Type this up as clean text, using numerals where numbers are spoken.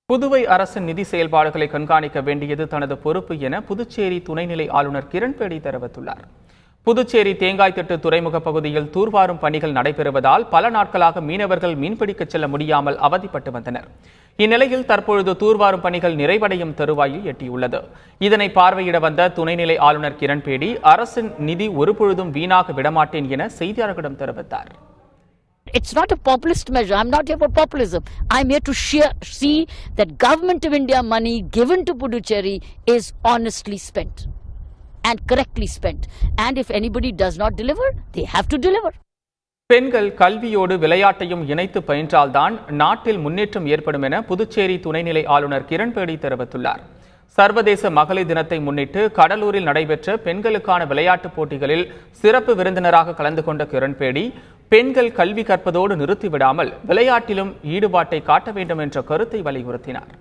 புதுவை அரசின் நிதி செயல்பாடுகளை கண்காணிக்க வேண்டியது தனது பொறுப்பு என புதுச்சேரி துணைநிலை ஆளுநர் கிரண்பேடி தெரிவித்துள்ளார். புதுச்சேரி தேங்காய்த்திட்டு துறைமுக பகுதியில் தூர்வாரும் பணிகள் நடைபெறுவதால் பல நாட்களாக மீனவர்கள் மீன்பிடிக்க செல்ல முடியாமல் அவதிப்பட்டு வந்தனர். இந்நிலையில் தற்பொழுது தூர்வாரும் பணிகள் நிறைவடையும் தருவாயில் எட்டியுள்ளது. இதனை பார்வையிட வந்த துணைநிலை ஆளுநர் கிரண்பேடி அரசின் நிதி ஒருபொழுதும் வீணாக விடமாட்டேன் என செய்தியாளர்களிடம் தெரிவித்தார். It's not a populist measure. I'm not here for populism. I'm here to see that Government of India money given to Puducherry is honestly spent and correctly spent. And if anybody does not deliver, they have to deliver. பெண்கள் கல்வியோடு விளையாட்டையும் இணைத்து பயின்றால்தான் நாட்டில் முன்னேற்றம் ஏற்படும் என புதுச்சேரி துணைநிலை ஆளுநர் கிரண்பேடி தெரிவித்துள்ளார். சர்வதேச மகளிர் தினத்தை முன்னிட்டு கடலூரில் நடைபெற்ற பெண்களுக்கான விளையாட்டுப் போட்டிகளில் சிறப்பு விருந்தினராக கலந்து கொண்ட கிரண்பேடி, பெண்கள் கல்வி கற்பதோடு நிறுத்திவிடாமல் விளையாட்டிலும் ஈடுபாட்டை காட்ட வேண்டும் என்ற கருத்தை வலியுறுத்தினார்.